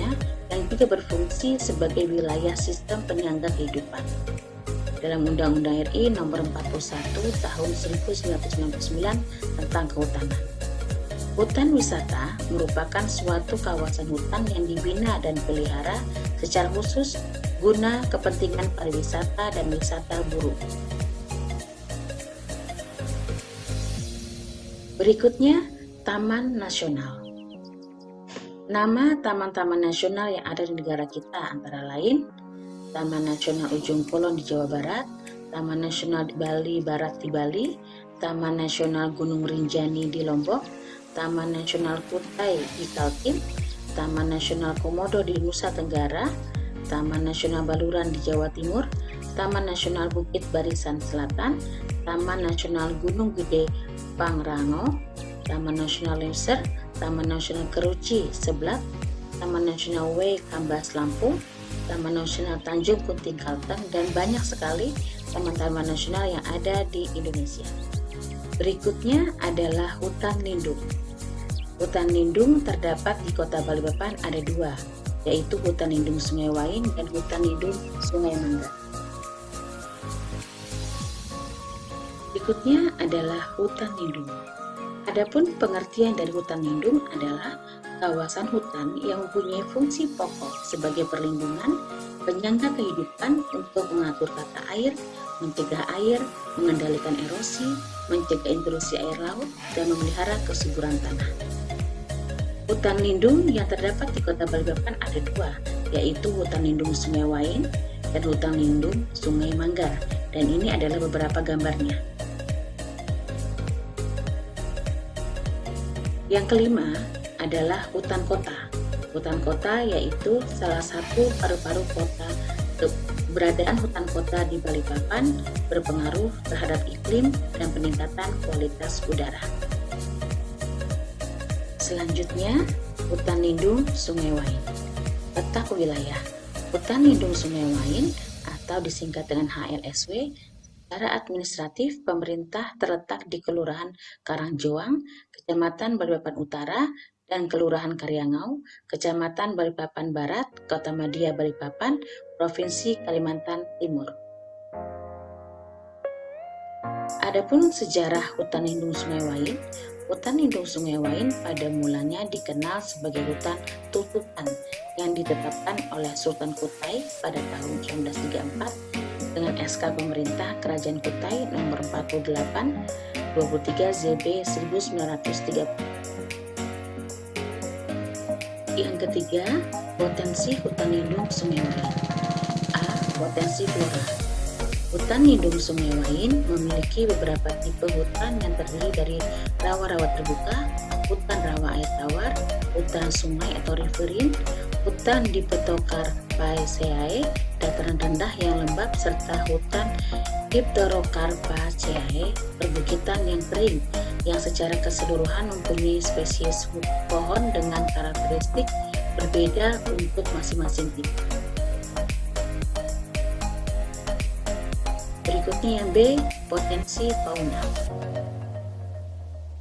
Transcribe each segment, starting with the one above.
lainnya yang juga berfungsi sebagai wilayah sistem penyangga kehidupan. Dalam Undang-Undang RI Nomor 41 Tahun 1999 tentang Kehutanan. Hutan wisata merupakan suatu kawasan hutan yang dibina dan dipelihara secara khusus guna kepentingan pariwisata dan wisata burung. Berikutnya, Taman Nasional. Nama taman-taman nasional yang ada di negara kita antara lain Taman Nasional Ujung Kulon di Jawa Barat, Taman Nasional Bali Barat di Bali, Taman Nasional Gunung Rinjani di Lombok, Taman Nasional Kutai di Kaltim, Taman Nasional Komodo di Nusa Tenggara, Taman Nasional Baluran di Jawa Timur, Taman Nasional Bukit Barisan Selatan, Taman Nasional Gunung Gede Pangrango, Taman Nasional Lemser, Taman Nasional Keruci Seblak, Taman Nasional W Kambas Lampung, Taman Nasional Tanjung Kunting Kalteng, dan banyak sekali taman-taman nasional yang ada di Indonesia. Berikutnya adalah hutan lindung. Hutan lindung terdapat di Kota Balikpapan ada dua, yaitu Hutan Lindung Sungai Wain dan Hutan Lindung Sungai Manggar. Berikutnya adalah hutan lindung. Adapun pengertian dari hutan lindung adalah kawasan hutan yang mempunyai fungsi pokok sebagai perlindungan, penyangga kehidupan untuk mengatur tata air, mencegah air, mengendalikan erosi, mencegah intrusi air laut, dan memelihara kesuburan tanah. Hutan lindung yang terdapat di Kota Balikpapan ada dua, yaitu Hutan Lindung Sungai Wain dan Hutan Lindung Sungai Manggar, dan ini adalah beberapa gambarnya. Yang kelima adalah hutan kota. Hutan kota yaitu salah satu paru-paru kota. Keberadaan hutan kota di Balikpapan berpengaruh terhadap iklim dan peningkatan kualitas udara. Selanjutnya, Hutan Lindung Sungai Wain. Letak wilayah. Hutan Lindung Sungai Wain atau disingkat dengan HLSW secara administratif pemerintah terletak di Kelurahan Karangjoang, Kecamatan Balikpapan Utara, dan Kelurahan Karyangau, Kecamatan Balikpapan Barat, Kota Madia Balikpapan, Provinsi Kalimantan Timur. Adapun sejarah Hutan Lindung Sungai Wain, Hutan Lindung Sungai Wain pada mulanya dikenal sebagai hutan tutupan yang ditetapkan oleh Sultan Kutai pada tahun 1934 dengan SK Pemerintah Kerajaan Kutai nomor 48 23 ZB 1930. Yang ketiga, potensi hutan lindung Sungai Wain. A. Potensi flora. Hutan lindung Sungai Wain memiliki beberapa tipe hutan yang terdiri dari rawa-rawa terbuka, hutan rawa air tawar, hutan sungai atau riverine, hutan Dipterocarpaceae, dataran rendah yang lembab, serta hutan Dipterocarpaceae, perbukitan yang kering, yang secara keseluruhan mempunyai spesies pohon dengan karakteristik berbeda untuk masing-masing tipe. Berikutnya yang B, potensi fauna.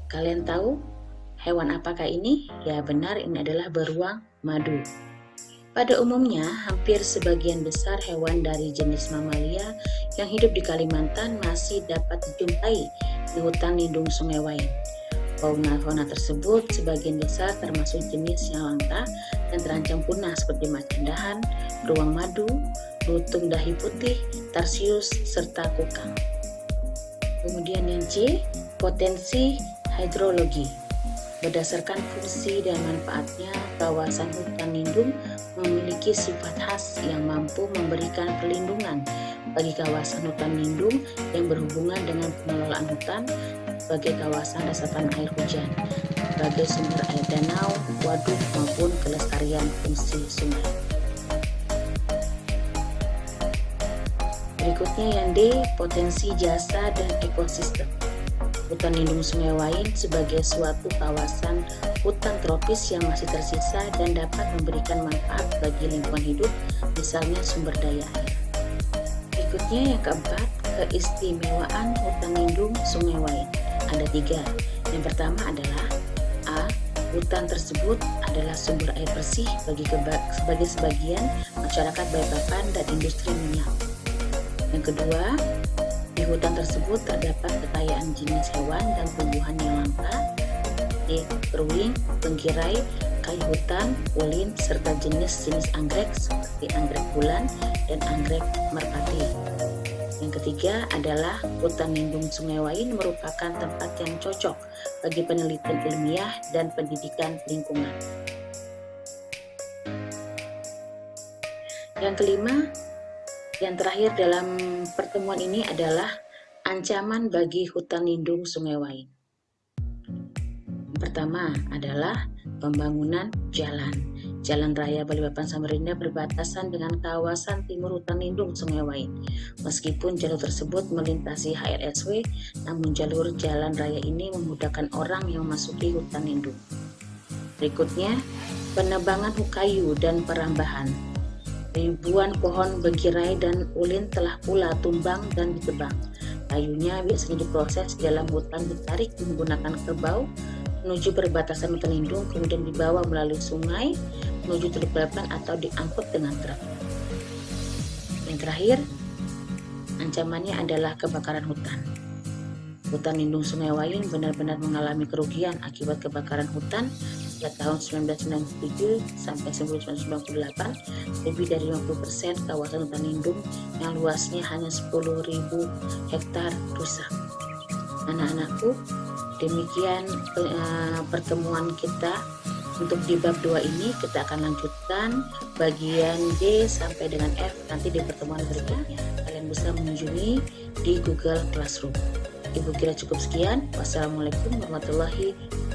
Kalian tahu hewan apakah ini? Ya benar, ini adalah beruang madu. Pada umumnya, hampir sebagian besar hewan dari jenis mamalia yang hidup di Kalimantan masih dapat dijumpai di hutan lindung Sungai Wain. Fauna tersebut sebagian besar termasuk jenis yang langka dan terancam punah seperti macan dahan, beruang madu, lutung dahi putih, tarsius, serta kukang. Kemudian yang C, potensi hidrologi. Berdasarkan fungsi dan manfaatnya, kawasan hutan lindung memiliki sifat khas yang mampu memberikan perlindungan bagi kawasan hutan lindung yang berhubungan dengan pengelolaan hutan sebagai kawasan resapan air hujan, sebagai sumber air danau, waduk, maupun kelestarian fungsi sungai. Berikutnya yang D, potensi jasa dan ekosistem. Hutan lindung Sungai Wain sebagai suatu kawasan hutan tropis yang masih tersisa dan dapat memberikan manfaat bagi lingkungan hidup, misalnya sumber daya air. Berikutnya yang keempat, keistimewaan hutan lindung Sungai Wain. Ada 3. Yang pertama adalah A. Hutan tersebut adalah sumber air bersih bagi sebagian masyarakat Balikpapan dan industri minyak. Yang kedua, di hutan tersebut terdapat kekayaan jenis hewan dan tumbuhan yang langka, seperti keruing, bengkirai, kayu hutan, ulin, serta jenis-jenis anggrek seperti anggrek bulan dan anggrek merpati. Yang ketiga adalah hutan lindung Sungai Wain merupakan tempat yang cocok bagi penelitian ilmiah dan pendidikan lingkungan. Yang kelima, yang terakhir dalam pertemuan ini adalah ancaman bagi hutan lindung Sungai Wain. Yang pertama adalah pembangunan Jalan Raya Balikpapan Samarinda berbatasan dengan kawasan timur hutan lindung Sungai Wain. Meskipun jalur tersebut melintasi HRSW, namun jalur jalan raya ini memudahkan orang yang memasuki hutan lindung. Berikutnya, penebangan kayu dan perambahan. Ribuan pohon bengkirai dan ulin telah pula tumbang dan ditebang. Kayunya biasanya diproses di dalam hutan, ditarik menggunakan kerbau menuju perbatasan hutan lindung, kemudian dibawa melalui sungai menuju Teluk Balikpapan atau diangkut dengan truk. Yang terakhir, ancamannya adalah kebakaran hutan. Hutan lindung Sungai Wain benar-benar mengalami kerugian akibat kebakaran hutan sejak tahun 1997 sampai 1998. Lebih dari 50% kawasan hutan lindung yang luasnya hanya 10.000 hektar rusak. Anak-anakku, demikian pertemuan kita untuk di bab 2 ini. Kita akan lanjutkan bagian D sampai dengan F nanti di pertemuan berikutnya. Kalian bisa mengunjungi di Google Classroom. Ibu kira cukup sekian. Wassalamualaikum warahmatullahi wabarakatuh.